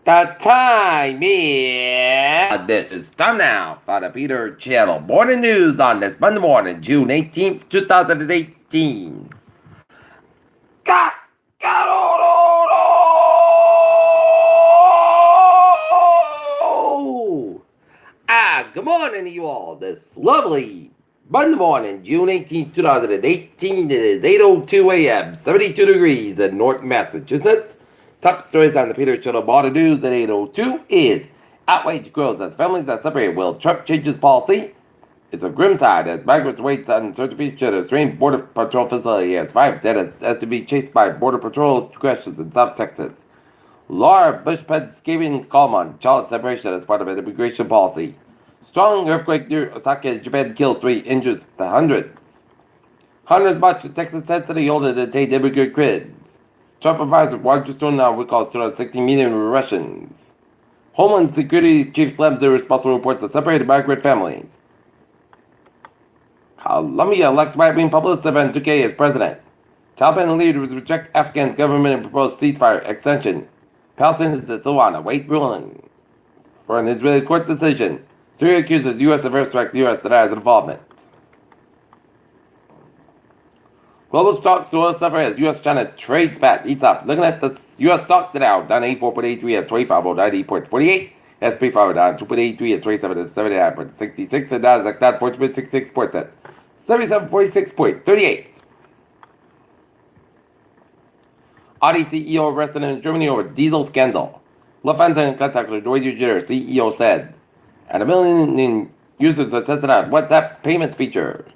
The time is... This is time now for the Peter Channel morning news on this Monday morning, June 18th, 2018. Got, oh! Good morning to you all. This lovely Monday morning, June 18th, 2018. It is 8:02 a.m., 72 degrees in Norton, Massachusetts. Top stories on the Peter Channel Morning News at 8:02 is outrage grows as families are separated. Will Trump changes policy? It's a grim side as migrants wait on search of each other. Strange Border Patrol facility as 5 dead as to be chased by Border Patrol crashes in South Texas. Laura Bush Pence giving calm on child separation as part of an immigration policy. Strong earthquake near Osaka, Japan kills 3, injures the hundreds. Hundreds march to Texas Tennessee older to detain immigrant kids. Trump advisor Roger Stone now recalls 260 million Russians. Homeland Security Chief slams irresponsible reports of separated migrant families. Colombia elects right-wing publicist Ivan Duque as president. Taliban leaders reject Afghan government and propose ceasefire extension. Palestinians in Silwana wait ruling for an Israeli court decision. Syria accuses U.S. of airstrikes. U.S. denies involvement. Global stocks will suffer as U.S.-China trade spat eats up. Looking at the U.S. stocks now, down 84.83 at 25.98.48. S&P 500 down 2.83 at 27.79.66. And Nasdaq down 14.66 points at 77.46.38. Audi CEO arrested in Germany over diesel scandal. Lufthansa in contact with Norwegian CEO said. And 1 million users are tested out WhatsApp's payments features.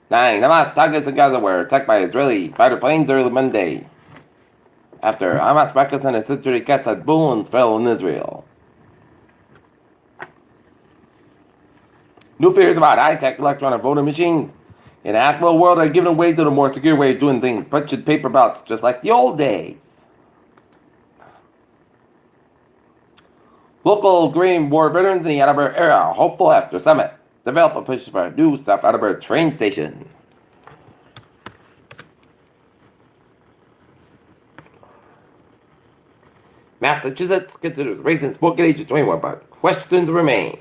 Hamas targets in Gaza were attacked by Israeli fighter planes early Monday. After Hamas rockets and artillery cats at balloons fell in Israel. New fears about high-tech electronic voting machines in an actual world are giving way to the more secure way of doing things, punched paper ballots just like the old days. Local Green War veterans in the Attleboro area are hopeful after summit. Developer pushes for a new South Attleboro train station. Massachusetts considers raising smoking age to 21, but questions remain.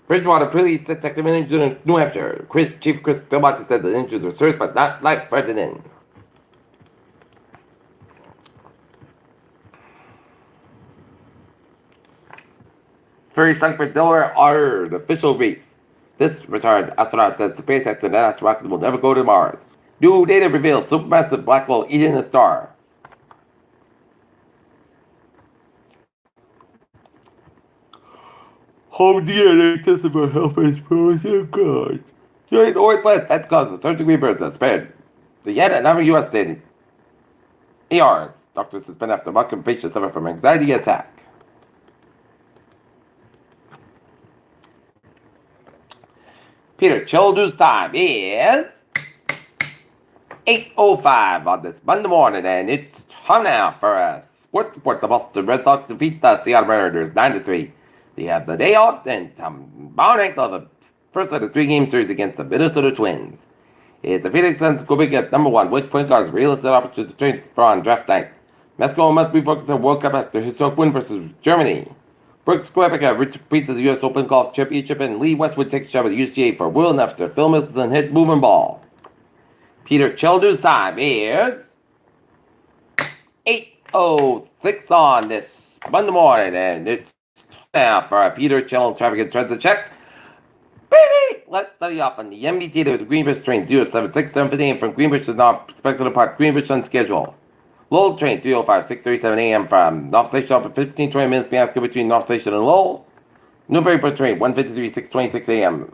Bridgewater police detective injured in New Hampshire. Chief Chris Gilbert said the injuries were serious but not life-threatening. Ferry Frankfurt, Delaware ordered official reef. This retired astronaut says SpaceX and NASA rockets will never go to Mars. New data reveals supermassive black hole eating a star. Home DNA tested for health exposure God. Giant oil plant that causes third-degree burns that spared. The yet another U.S. state ERs. Doctors suspend after American patients suffer from anxiety attack. Peter Childers' time is 8:05 on this Monday morning, and it's time now for a sports report. The Boston Red Sox defeat the Seattle Mariners 9-3. They have the day off, and tomorrow night they'll have a first of the 3-game series against the Minnesota Twins. It's the Phoenix Suns go big at number 1, which point guards realistic opportunity to trade for on draft night. Mexico must be focused on World Cup after historic win versus Germany. Brooks Koepka repeats the U.S. Open Golf Championship, and Lee Westwood takes a shot at the UCA for Will after Phil Mickelson hit moving ball. Peter Childers' time is 8:06 on this Monday morning, and it's now for a Peter Childers traffic and transit check. Baby, let's study off on the MBT. There's Greenbush train 076 7:50 a.m. from Greenbush is now expected to depart Greenbush on schedule. Lowell train 305 6:37 a.m. from North Station up at 15-20 minutes behind between North Station and Lowell. Newburyport train 153 6:26 a.m.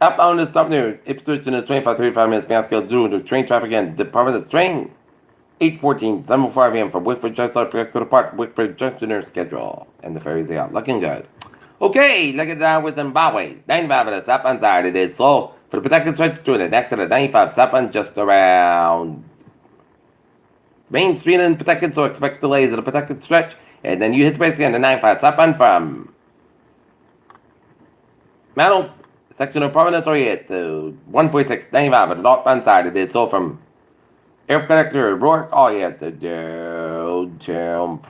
Outbound is stop near Ipswich and is 25-35 minutes behind schedule due to train traffic and department is train 8:14 7:05 a.m. from Wickford Junction to depart Wickford Junction schedule. And the ferries they are looking good. Okay, look at that with Zimbabwe's 95 at the southbound side. It is slow for the protected stretch to the next at the 95 southbound just around Main Street and protected, so expect delays at the protected stretch. And then you hit the brakes again, the 95 southbound from Metal section of prominence oriented to 146.95 at the northbound side. It is sold from air connector Rourke oriented to downtown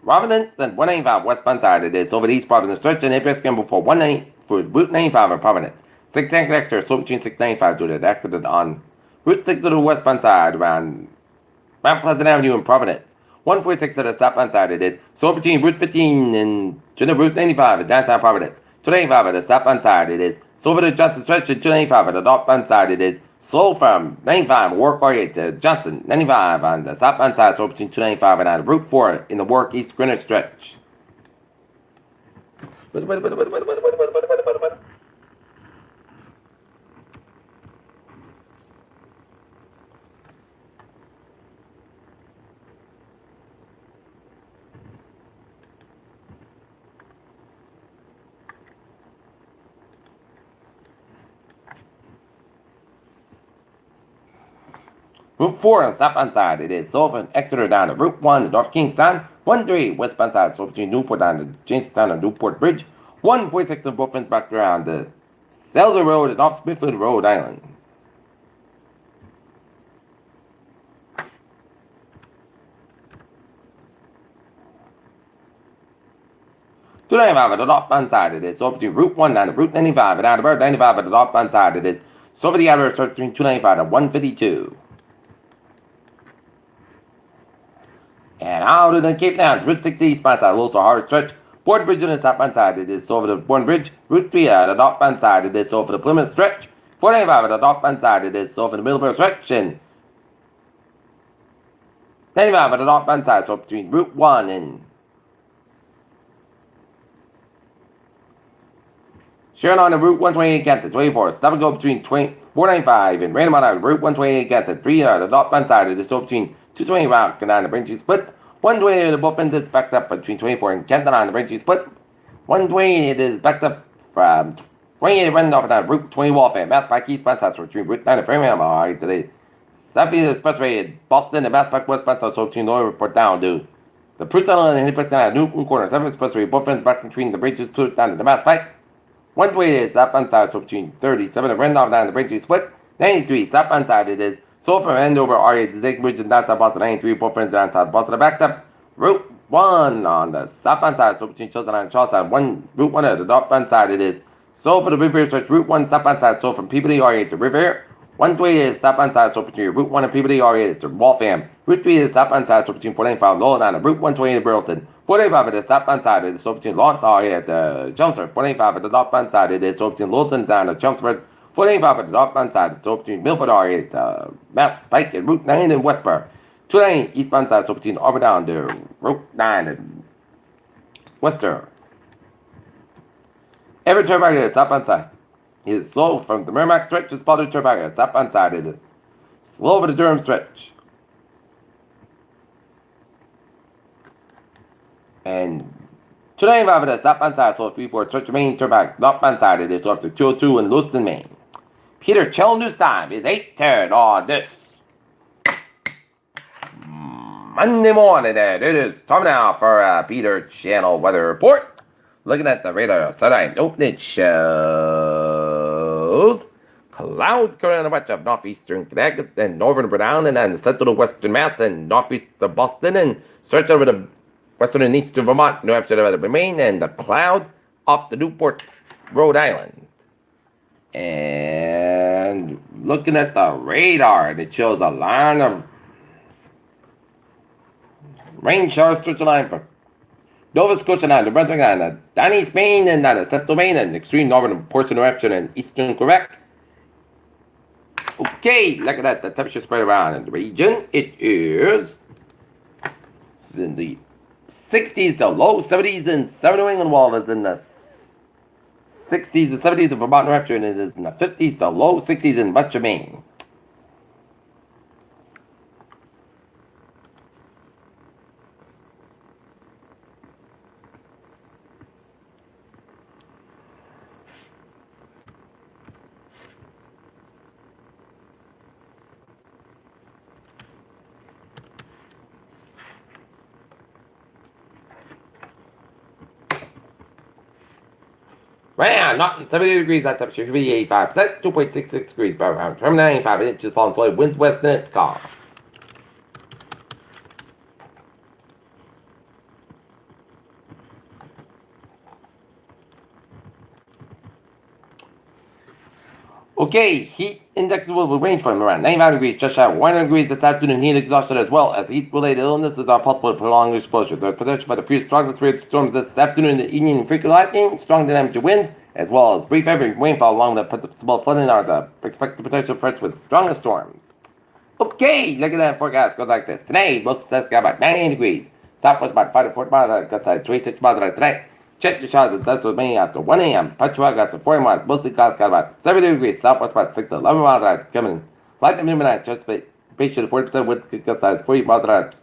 Providence and 195 westbound side. It is over the East Providence stretch and apex gamble for Route 95 in Providence. 610 connector sold between 695 due to the accident on Route 6 to the westbound side around Mount Pleasant Avenue in Providence. 146 to the southbound side. It is sold between Route 15 and to the Route 95 in downtown Providence. 295 at the southbound side. It is sold for the Johnson stretch and 295 at the northbound side. It is sold from 95 Work Oriented to Johnson. 95 on the southbound side. Sold between 295 and out of Route 4 in the Work East Greenwich stretch. Route 4 on the southbound side. It is sold from Exeter down to Route 1 to North Kingstown. 13 westbound side. Sold between Newport down to Jamestown and Newport Bridge. 146 on both ends back around the Selzer Road and off Smithfield, Rhode Island. 295 at the northbound side. It is sold between Route 1 down to Route 95 and out of Route 95 at the northbound side. It is sold for the average between 295 and 152. And out of the Cape Towns, Route 60 eastbound side, also hard stretch. Bourne Bridge on the southbound side. It is sold for the Bourne Bridge. Route 3 at the northbound side. It is sold for the Plymouth stretch. 495 at the northbound side. It is sold for the Middleborough stretch. And 95 at the northbound side. Sold between Route 1 and Sharon on the Route 128 Canton, 24. Stop and go between 495 and Random on Route 128 Canton, 3 at the northbound side. It is sold between 220 Rock and on the Braintree Split. 120 at the both ends is backed up between 24 and Canton on the Braintree Split. 120 it is backed up from 28 running off on Route 20 Waltham. Mass Pike eastbound side between Route 9 and Framingham. Alright, today. Southeast Expressway in Boston and Mass Pike westbound side sold between Lower Report down to the Pruitt Tunnel and Hillcrest at Newton Corner. 7 Expressway, both ends back between the Braintree Split down to the Mass Pike. 128 is southbound side, so between 37 and Randolph down the Braintree Split. 93 southbound side, it is sold from Andover, RA to Zig Bridge and downtown Boston. 93 both ends downtown Boston are backed up. Route 1 on the southbound side, so between Chilton and Charlestown. Route 1 at the northbound side, it is sold for the Riviera stretch. Route 1 southbound side, sold from Peabody, RA to Riviera. 128 is southbound side, so between Route 1 and Peabody, RA to Waltham. Route 3 is southbound side, so between 495 Lowell down to Route 128 to Burleson. 485 at the southbound side, it is sold between Lawrence at Chelmsford. 485 at the northbound side, it is sold between Littleton down to Chelmsford. 485 at the northbound side, it is sold between Milford at Mass Pike and Route 9 in Westboro. 290 eastbound side, sold between Auburn down to Route 9 and Western. Every turnpike at the southbound side is sold from the Merrimack stretch to Spalding turnpike at the southbound side, it is slow over the Durham stretch. And 295 at the southbound side, so 34 stretch Main turnpike, northbound side, it is up to 202 in Lewiston, Maine. Peter Chell News Time is 8:10 on this Monday morning, and it is time now for Peter Channel Weather Report. Looking at the radar satellite opening shows clouds coming on the west of northeastern Connecticut and northern Rhode Island and central to western Mass and northeast of Boston and stretch over the western and eastern Vermont, New Hampshire, to Maine, and the clouds off the Newport, Rhode Island. And looking at the radar, it shows a line of rain showers stretching line from Nova Scotia and New Brunswick and down East Maine and the central Maine and extreme northern portion of New Hampshire and eastern Quebec. Okay, look at that. The temperature spread around in the region. It is in the 60s to low 70s in southern New England, while it's in the 60s to 70s in Vermont, New Hampshire, and it is in the 50s to low 60s in much of Maine. Right now, not 70 degrees, that temperature, humidity 85%, 2.66 degrees, by around 95 inches, falling slowly, winds west, and it's calm. Okay, heat index will range from around 95 degrees just shy of 100 degrees this afternoon. Heat exhaustion as well as heat-related illnesses are possible to prolonged exposure. There's potential for the few strong atmospheric storms this afternoon and evening, frequent lightning, strong dynamic winds, as well as brief heavy rainfall along the possible flooding are the expected potential threats with stronger storms. Okay, look at that forecast. Goes like this. Today, most says got about 98 degrees. Southwest about 5 to 4 miles, gust 26 miles an hour tonight. Check the showers that's with me after 1 a.m. Petrol got to 40 miles. Mostly clouds got about 70 degrees. Southwest about 6 to 11 miles an hour. Coming light to midnight. Just ratio to 40% winds gust 40 miles an hour.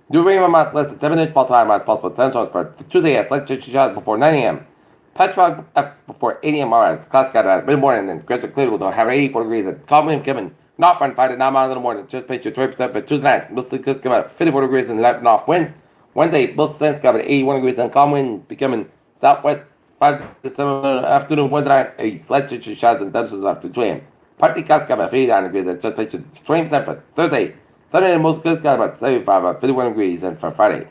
New rain amounts less than 7 inches, possible high amounts possible 10 storms for Tuesday. A slight chance showers before 9 a.m. Petrol before 8 a.m. Alright, clouds got at mid morning, then gradually clear with a high 84 degrees. And calm wind coming. Not from 5 to 9 miles in the morning. Just pitch your 20% for Tuesday night. Mostly clouds come out 54 degrees and left and off wind. Wednesday, most winds come at 81 degrees and calm wind becoming southwest 5 to 7 in the afternoon. Wednesday night, a slight chance of showers and thunderstorms after 2 a.m. Partly clouds come at 59 degrees and just pitch your 20% for Thursday. Sunday, most clouds got about 75, about 51 degrees, and for Friday.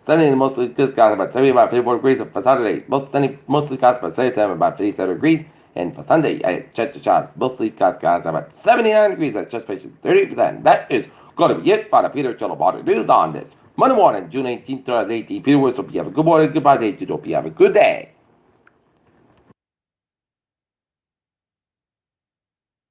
Sunday, mostly clouds got about 70, about 54 degrees, and for Saturday, mostly clouds about 77, about 57 degrees. And for Sunday, I checked the shots. Mostly clouds about 79 degrees. That's just patient 30%. That is going to be it for the Peter Chillo Water News on this Monday morning, June 18th, 2018. Peter Woods, hope you have a good morning, goodbye day. Hope you have a good day.